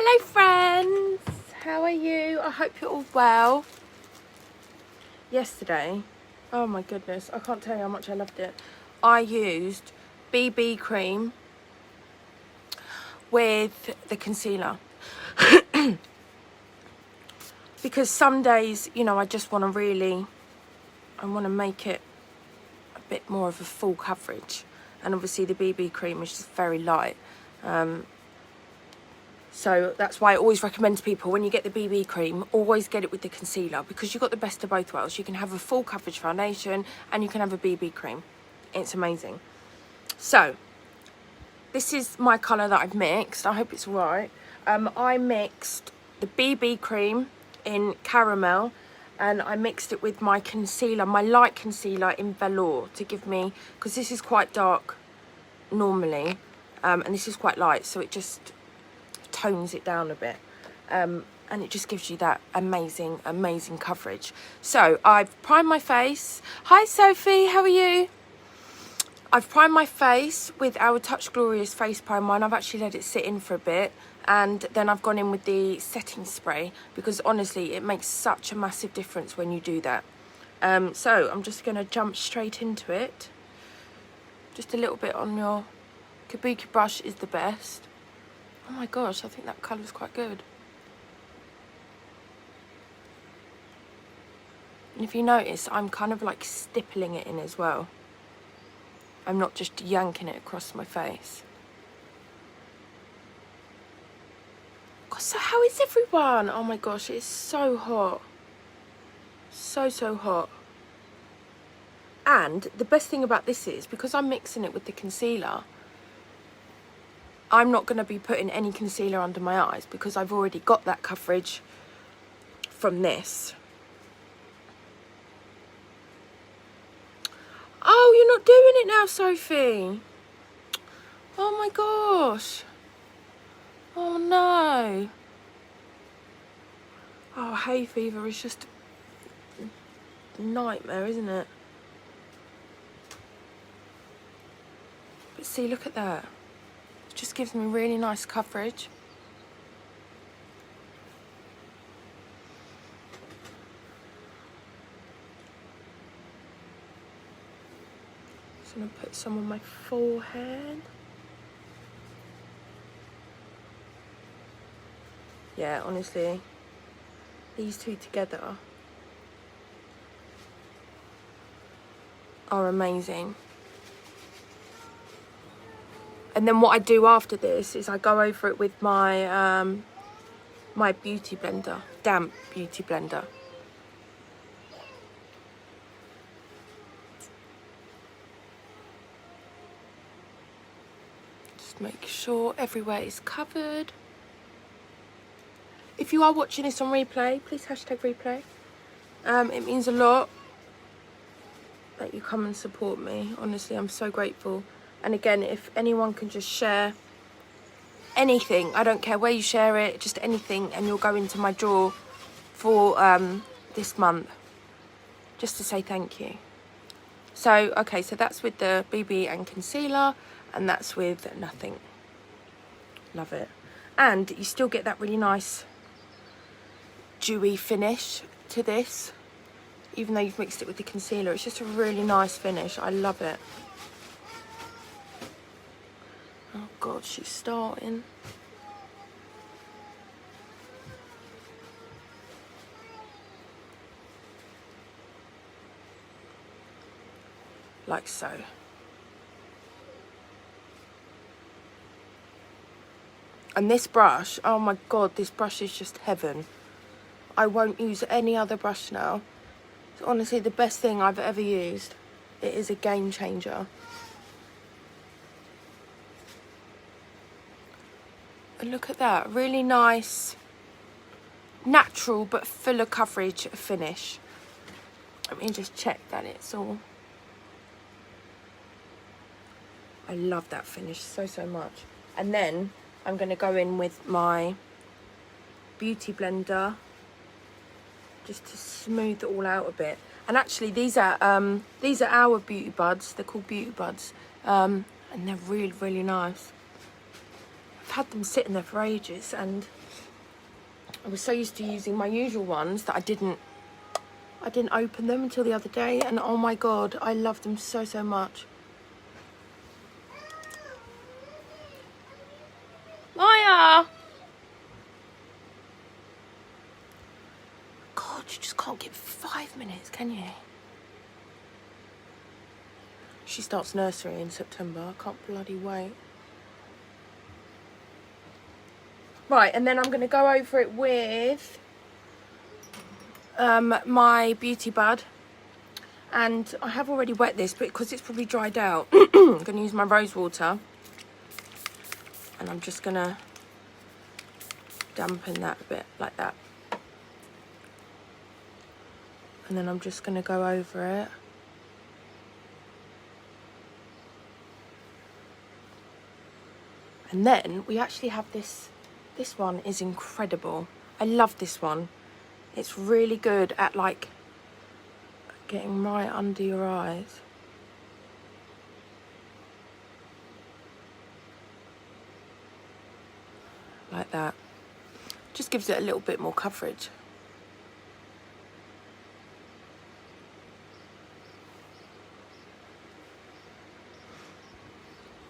Hello friends, how are you? I hope you're all well. Yesterday, oh my goodness, I can't tell you how much I loved it. I used BB cream with the concealer. Because some days, you know, I just want to make it a bit more of a full coverage. And obviously the BB cream is just very light. So that's why I always recommend to people, when you get the BB cream, always get it with the concealer, because you've got the best of both worlds. You can have a full coverage foundation and you can have a BB cream. It's amazing. So this is my colour that I've mixed. I hope it's all right. I mixed the BB cream in caramel, and I mixed it with my concealer, my light concealer in velour, to give me, because this is quite dark normally, and this is quite light, so it just tones it down a bit, and it just gives you that amazing coverage. So I've primed my face. Hi Sophie, how are you? I've primed my face with our Touch Glorious face primer, and I've actually let it sit in for a bit, and then I've gone in with the setting spray, because honestly it makes such a massive difference when you do that. So I'm just going to jump straight into it. Just a little bit on your kabuki brush is the best. Oh my gosh, I think that colour's quite good. And if you notice, I'm kind of like stippling it in as well. I'm not just yanking it across my face. God, so how is everyone? Oh my gosh, it's so hot. So hot. And the best thing about this is, because I'm mixing it with the concealer, I'm not going to be putting any concealer under my eyes, because I've already got that coverage from this. Oh, you're not doing it now, Sophie. Oh my gosh. Oh no. Oh, hay fever is just a nightmare, isn't it? But see, look at that. It just gives me really nice coverage. Just gonna put some on my forehead. Yeah, honestly, these two together are amazing. And then what I do after this is I go over it with my my beauty blender, damp beauty blender. Just make sure everywhere is covered. If you are watching this on replay, please hashtag replay. It means a lot that you come and support me. Honestly, I'm so grateful. And again, if anyone can just share anything, I don't care where you share it, just anything, and you'll go into my draw for this month, just to say thank you. So, okay, so that's with the BB and concealer, and that's with nothing. Love it. And you still get that really nice dewy finish to this, even though you've mixed it with the concealer. It's just a really nice finish. I love it. Oh God, she's starting. Like so. And this brush, oh my God, this brush is just heaven. I won't use any other brush now. It's honestly the best thing I've ever used. It is a game changer. And look at that, really nice, natural but fuller coverage finish. Let me just check that it's all. I love that finish so much. And then I'm going to go in with my beauty blender just to smooth it all out a bit. And actually these are our beauty buds. They're called beauty buds, and they're really nice. I've had them sitting there for ages, and I was so used to using my usual ones that I didn't open them until the other day, and oh my god, I love them so, so much. Maya! God, you just can't get 5 minutes, can you? She starts nursery in September. I can't bloody wait. Right, and then I'm going to go over it with my Beauty Bud. And I have already wet this, but because it's probably dried out, I'm going to use my rose water. And I'm just going to dampen that a bit, like that. And then I'm just going to go over it. And then we actually have this. This one is incredible. I love this one. It's really good at like getting right under your eyes. Like that. Just gives it a little bit more coverage.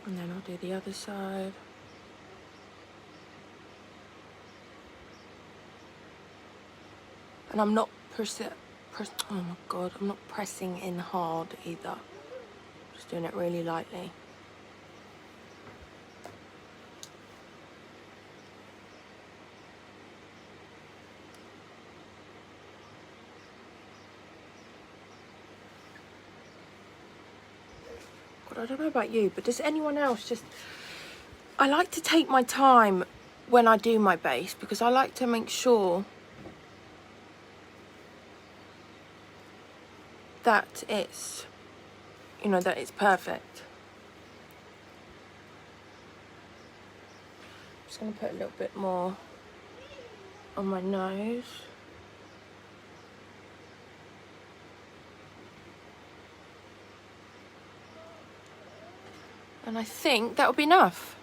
And then I'll do the other side. And I'm not oh my god, I'm not pressing in hard either. Just doing it really lightly. God, I don't know about you, but does anyone else just... I like to take my time when I do my base, because I like to make sure that it's, you know, that it's perfect. I'm just going to put a little bit more on my nose. And I think that will be enough.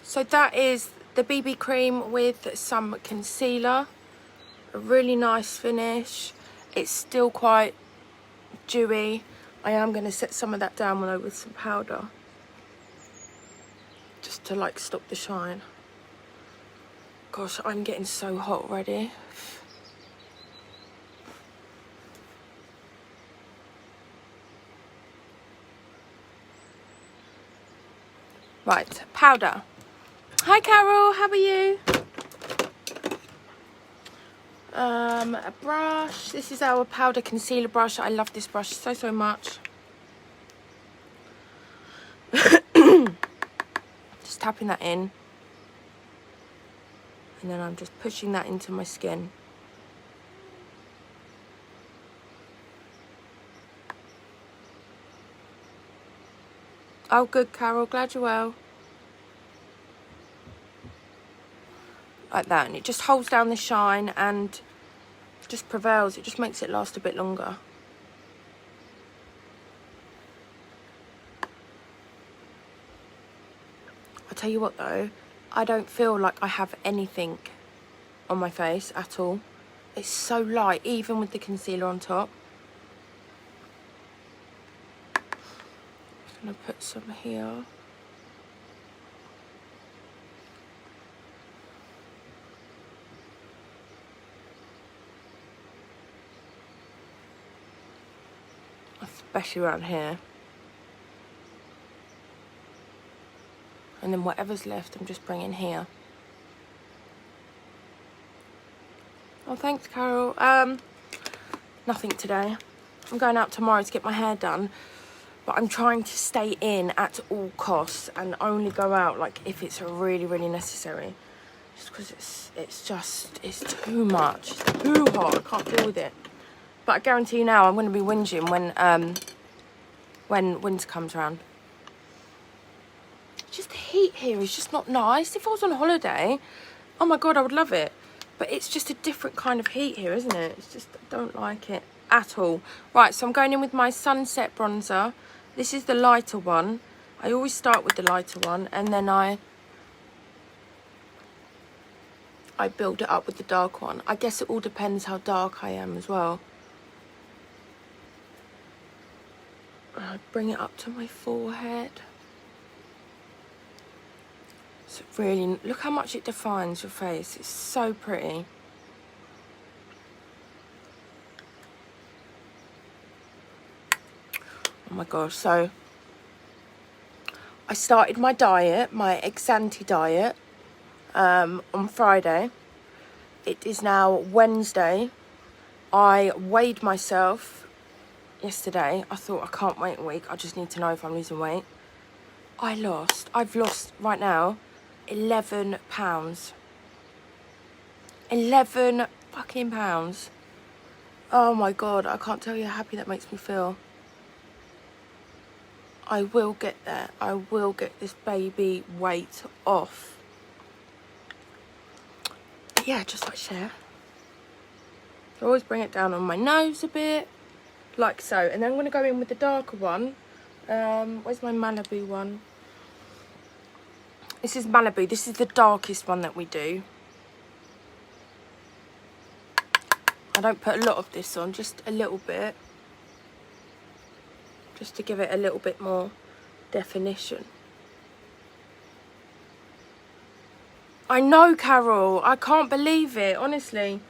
So that is the BB cream with some concealer. A really nice finish. It's still quite dewy. I am going to set some of that down though with some powder. Just to like stop the shine. Gosh, I'm getting so hot already. Right, powder. Hi Carol, how are you? A brush. This is our powder concealer brush. I love this brush so, so much. Just tapping that in. And then I'm just pushing that into my skin. Oh, good, Carol. Glad you're well. Like that. And it just holds down the shine and just prevails. It just makes it last a bit longer. I'll tell you what though, I don't feel like I have anything on my face at all. It's so light, even with the concealer on top. I'm gonna put some here. Especially around here. And then whatever's left, I'm just bringing here. Oh, thanks, Carol. Nothing today. I'm going out tomorrow to get my hair done. But I'm trying to stay in at all costs and only go out like if it's really, really necessary. Just because it's too much. It's too hot. I can't deal with it. But I guarantee you now, I'm going to be whinging when winter comes around. Just the heat here is just not nice. If I was on holiday, oh my God, I would love it. But it's just a different kind of heat here, isn't it? It's just, I don't like it at all. Right, so I'm going in with my Sunset bronzer. This is the lighter one. I always start with the lighter one and then I I build it up with the dark one. I guess it all depends how dark I am as well. I bring it up to my forehead. So really, look how much it defines your face. It's so pretty. Oh my gosh, so I started my diet, my Exanti diet, on Friday. It is now Wednesday. I weighed myself yesterday. I thought, I can't wait a week. I just need to know if I'm losing weight. I've lost right now 11 pounds. 11 fucking pounds. Oh my God, I can't tell you how happy that makes me feel. I will get there. I will get this baby weight off. But yeah, just like share. I always bring it down on my nose a bit, like so. And then I'm going to go in with the darker one. Where's my Malibu one? This is Malibu. This is the darkest one that we do. I don't put a lot of this on, just a little bit. Just to give it a little bit more definition. I know, Carol. I can't believe it, honestly.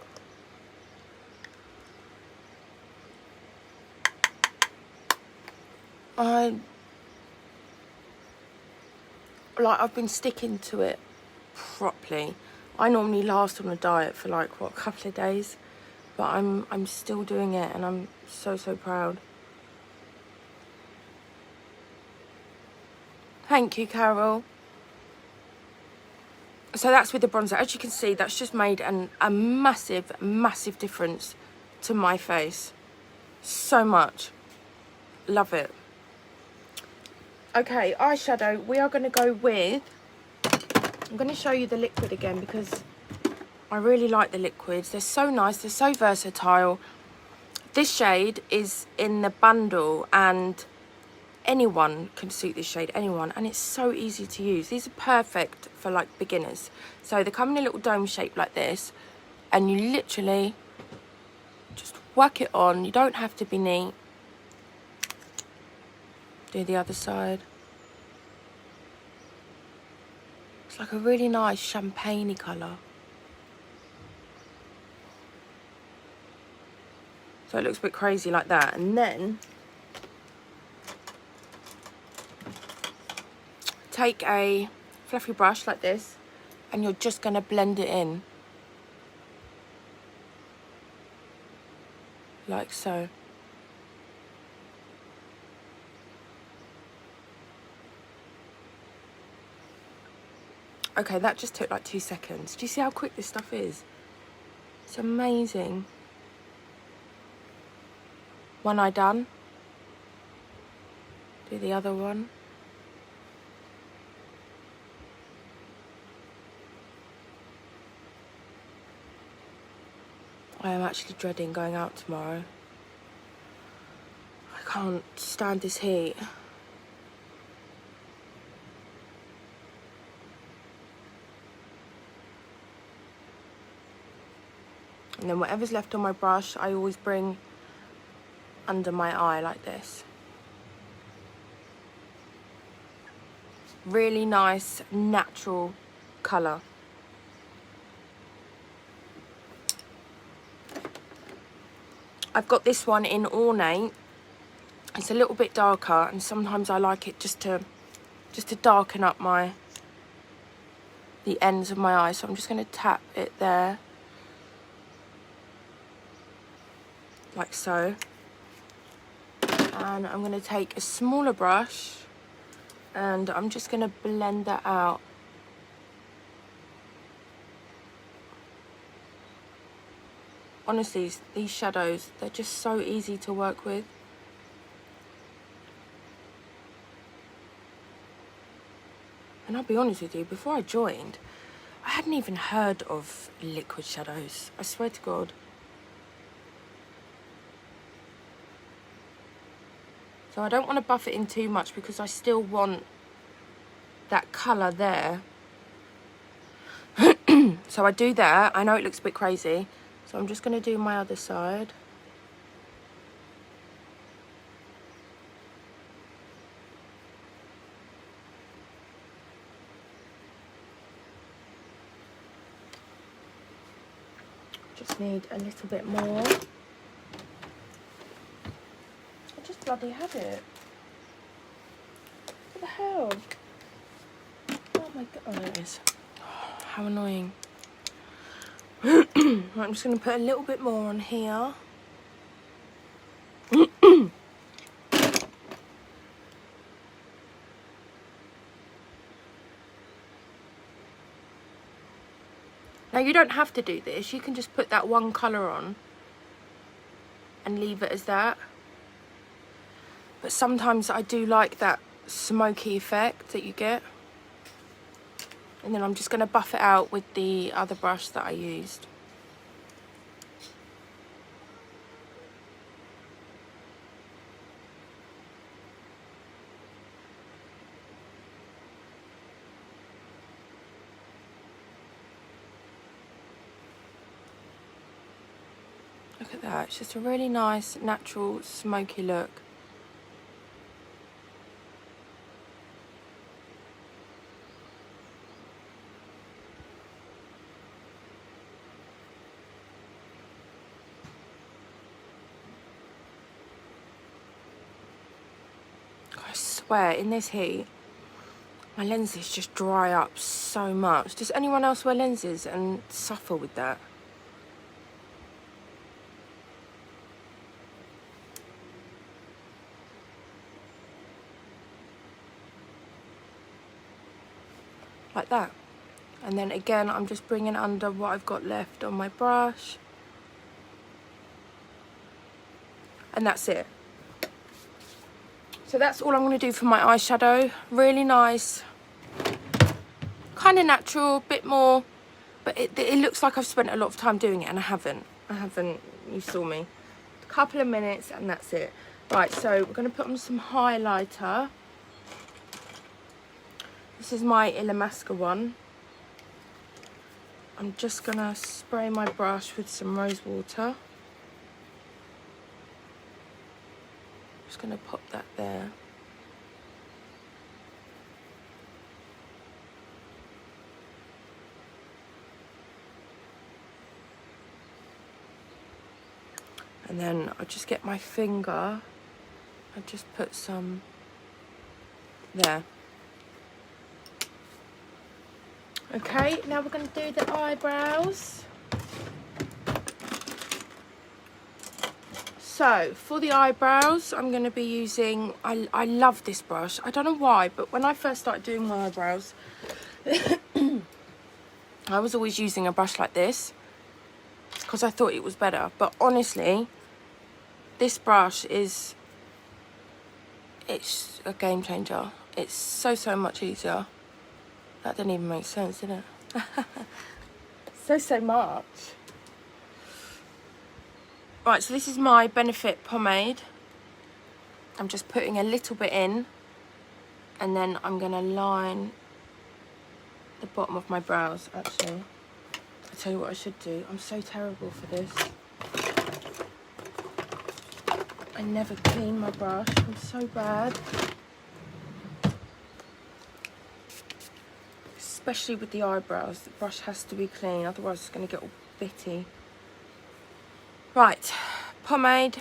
I've been sticking to it properly. I normally last on a diet for like, what, a couple of days. But I'm still doing it, and I'm so proud. Thank you, Carol. So that's with the bronzer. As you can see, that's just made a massive difference to my face. So much. Love it. Okay, eyeshadow. We are going to go with... I'm going to show you the liquid again because I really like the liquids. They're so nice. They're so versatile. This shade is in the bundle, and anyone can suit this shade, anyone, and it's so easy to use. These are perfect for like beginners. So they come in a little dome shape like this, and you literally just whack it on. You don't have to be neat. Do the other side. It's like a really nice champagne-y colour. So it looks a bit crazy like that. And then take a fluffy brush like this, and you're just going to blend it in. Like so. Okay, that just took like 2 seconds. Do you see how quick this stuff is? It's amazing. One eye done. Do the other one. I am actually dreading going out tomorrow. I can't stand this heat. And then whatever's left on my brush, I always bring under my eye like this. Really nice, natural colour. I've got this one in Ornate. It's a little bit darker, and sometimes I like it just to darken up the ends of my eyes. So I'm just going to tap it there. Like so. And I'm going to take a smaller brush, and I'm just going to blend that out. Honestly, these shadows, they're just so easy to work with. And I'll be honest with you, before I joined, I hadn't even heard of liquid shadows. I swear to God. So I don't want to buff it in too much because I still want that colour there. So I do that. I know it looks a bit crazy. So I'm just going to do my other side. Just need a little bit more. I just bloody had it. What the hell? Oh my god. Oh, there it is. Oh, how annoying. Right, I'm just going to put a little bit more on here. Now you don't have to do this, you can just put that one colour on and leave it as that. But sometimes I do like that smoky effect that you get. And then I'm just going to buff it out with the other brush that I used. Look at that, it's just a really nice, natural, smoky look. I swear, in this heat, my lenses just dry up so much. Does anyone else wear lenses and suffer with that? Like that. And then again, I'm just bringing under what I've got left on my brush. And that's it. So that's all I'm going to do for my eyeshadow. Really nice. Kind of natural, bit more. But it looks like I've spent a lot of time doing it, and I haven't. You saw me. A couple of minutes and that's it. Right, so we're going to put on some highlighter. This is my Illamasqua one. I'm just going to spray my brush with some rose water. Just going to pop that there. And then I'll just get my finger. I'll just put some there. Okay, now we're going to do the eyebrows. So, for the eyebrows, I'm going to be using... I love this brush. I don't know why, but when I first started doing my eyebrows, I was always using a brush like this because I thought it was better. But honestly, this brush is... it's a game changer. It's so much easier. That didn't even make sense, did it? so much. Right, so this is my Benefit pomade. I'm just putting a little bit in, and then I'm going to line the bottom of my brows, actually. I'll tell you what I should do. I'm so terrible for this. I never clean my brush. I'm so bad. Especially with the eyebrows, the brush has to be clean, otherwise it's going to get all bitty. Right, pomade,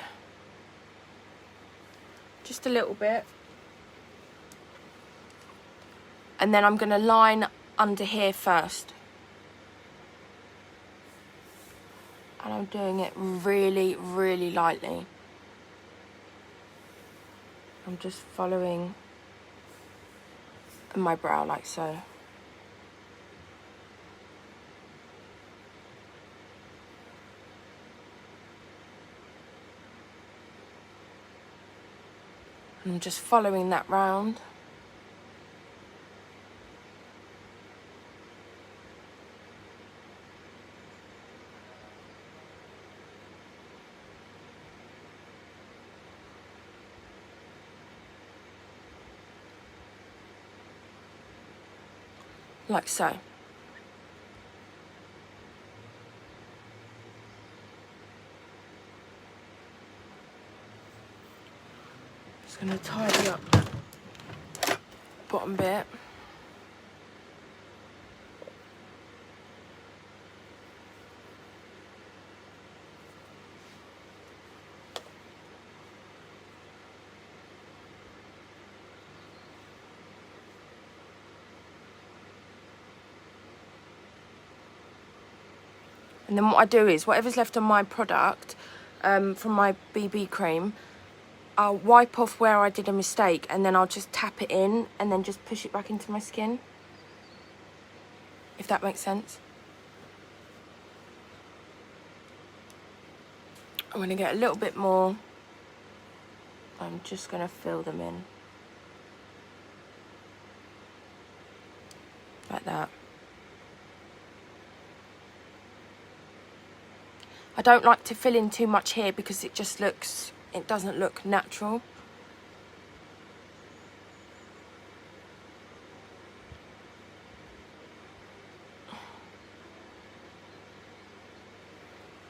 just a little bit. And then I'm going to line under here first. And I'm doing it really, really lightly. I'm just following my brow like so. I'm just following that round. Like so. Just going to tidy up bottom bit. And then what I do is, whatever's left on my product, from my BB cream, I'll wipe off where I did a mistake, and then I'll just tap it in and then just push it back into my skin. If that makes sense. I'm going to get a little bit more. I'm just going to fill them in. Like that. I don't like to fill in too much here because it just looks, it doesn't look natural.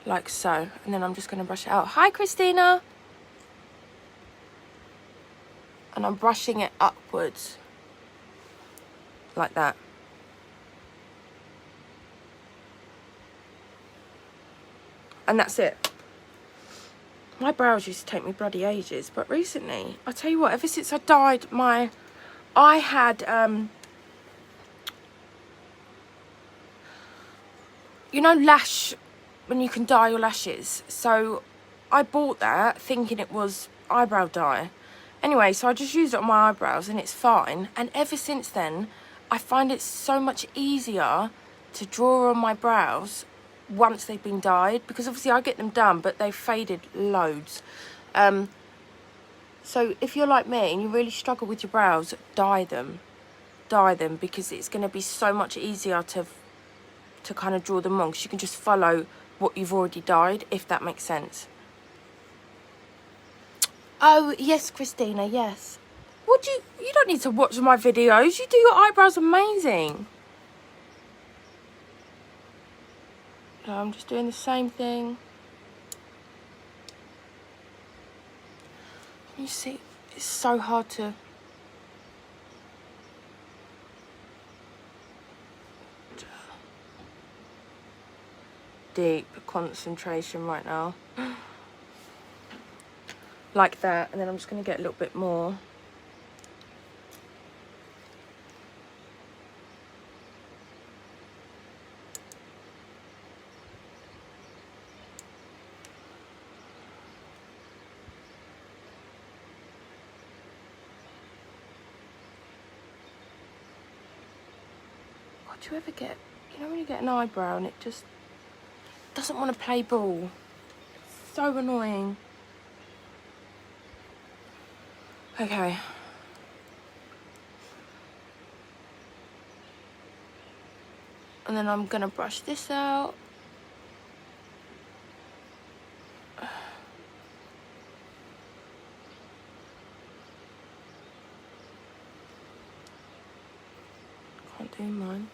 Like so. And then I'm just going to brush it out. Hi, Christina. And I'm brushing it upwards. Like that. And that's it. My brows used to take me bloody ages, but recently, I tell you what, ever since I dyed my, I had, you know, lash, when you can dye your lashes. So I bought that thinking it was eyebrow dye. Anyway, so I just used it on my eyebrows and it's fine. And ever since then, I find it so much easier to draw on my brows once they've been dyed, because obviously I get them done but they've faded loads. So if you're like me and you really struggle with your brows, dye them, because it's going to be so much easier to kind of draw them on, because you can just follow what you've already dyed, if that makes sense. Oh yes, Christina, yes. What you don't need to watch my videos, you do your eyebrows amazing. So I'm just doing the same thing. You see, it's so hard to... Deep concentration right now. Like that, and then I'm just going to get a little bit more. Do you ever get, you know when you get an eyebrow and it just doesn't want to play ball? It's so annoying. Okay. And then I'm going to brush this out. Can't do mine.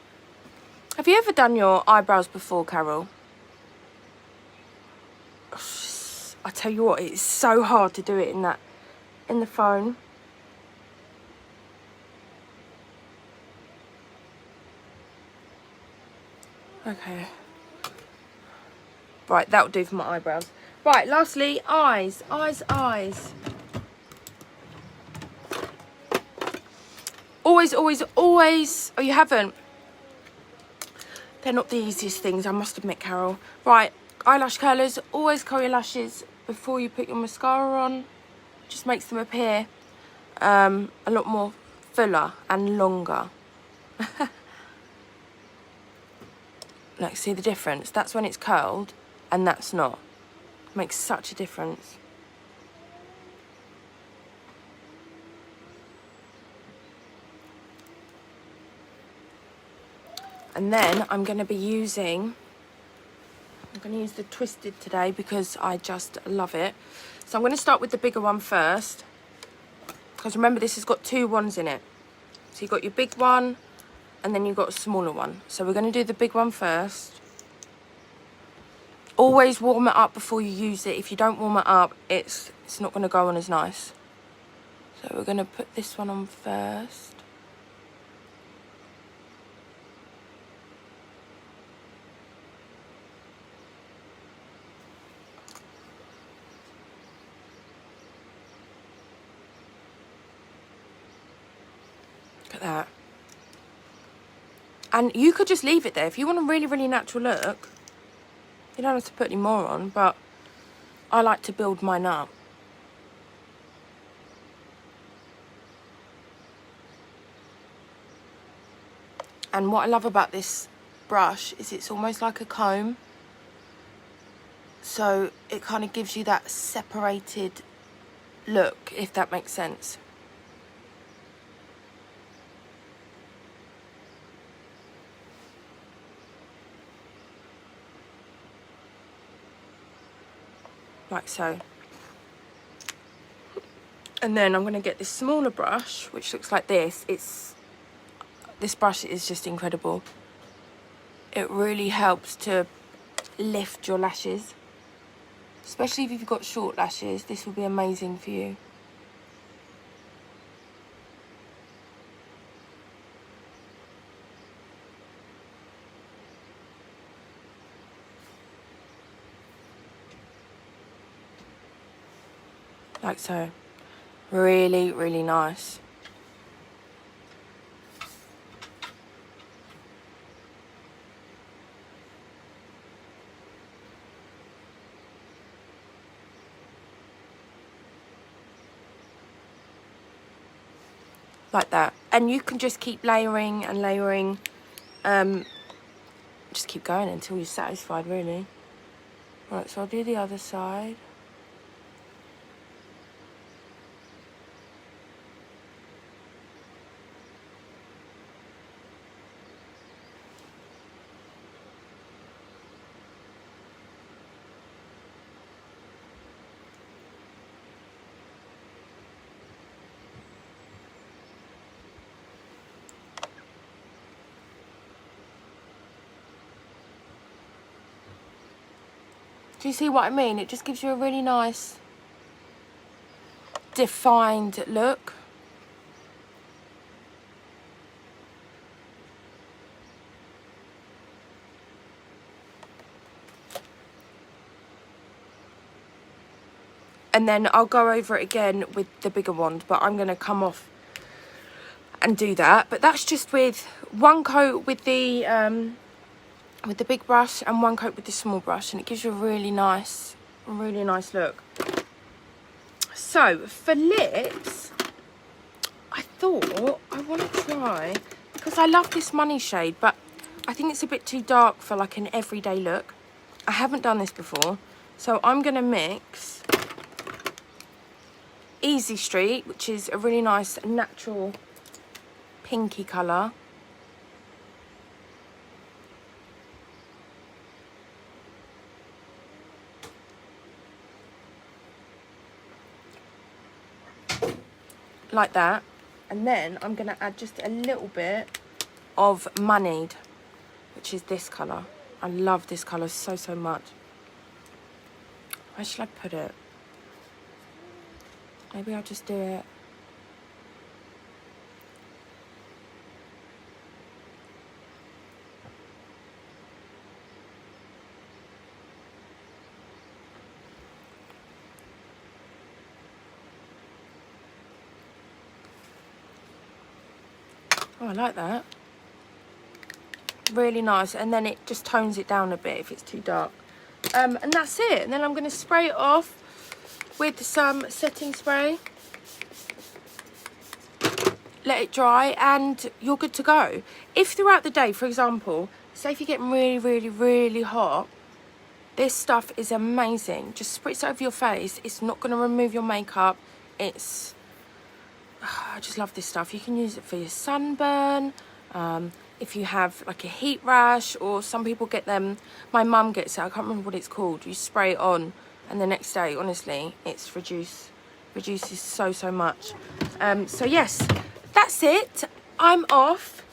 Have you ever done your eyebrows before, Carol? I tell you what, it's so hard to do it in the phone. Okay. Right, that'll do for my eyebrows. Right, lastly, eyes. Eyes. Always. Oh, you haven't? They're not the easiest things, I must admit, Carol. Right, eyelash curlers. Always curl your lashes before you put your mascara on. Just makes them appear a lot more fuller and longer. Like, see the difference? That's when it's curled and that's not. Makes such a difference. And then I'm going to use the Twisted today because I just love it. So I'm going to start with the bigger one first, because remember this has got two ones in it. So you've got your big one and then you've got a smaller one. So we're going to do the big one first. Always warm it up before you use it. If you don't warm it up, it's not going to go on as nice. So we're going to put this one on first. Look at that. And you could just leave it there. If you want a really, really natural look, you don't have to put any more on, but I like to build mine up. And what I love about this brush is it's almost like a comb. So it kind of gives you that separated look, if that makes sense. Like so. And then I'm going to get this smaller brush, which looks like this. This brush is just incredible. It really helps to lift your lashes. Especially if you've got short lashes, this will be amazing for you. Like so. Really, really nice. Like that. And you can just keep layering and layering. Just keep going until you're satisfied, really. Right, so I'll do the other side. Do you see what I mean? It just gives you a really nice, defined look. And then I'll go over it again with the bigger wand, but I'm going to come off and do that. But that's just with one coat with the big brush and one coat with the small brush, and it gives you a really nice look. So for lips, I thought I want to try, because I love this money shade, but I think it's a bit too dark for like an everyday look. I haven't done this before, so I'm going to mix Easy Street, which is a really nice natural pinky colour, like that. And then I'm going to add just a little bit of Moneyed, which is this colour. I love this colour so much. Where should I put it? Maybe I'll just do it. Oh, I like that. Really nice. And then it just tones it down a bit if it's too dark. And that's it. And then I'm going to spray it off with some setting spray. Let it dry and you're good to go. If throughout the day, for example, say if you're getting really hot, this stuff is amazing. Just spritz it over your face. It's not going to remove your makeup. It's... I just love this stuff. You can use it for your sunburn, if you have like a heat rash, or some people get them, my mum gets it, I can't remember what it's called. You spray it on and the next day, honestly, it's reduces so much. So yes, that's it. I'm off.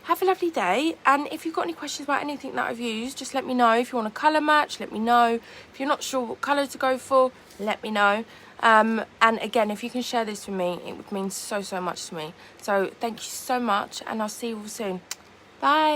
Have a lovely day, and if you've got any questions about anything that I've used, just let me know. If you want a colour match, let me know. If you're not sure what colour to go for, let me know. And again, if you can share this with me, it would mean so much to me. So thank you so much, and I'll see you all soon. Bye.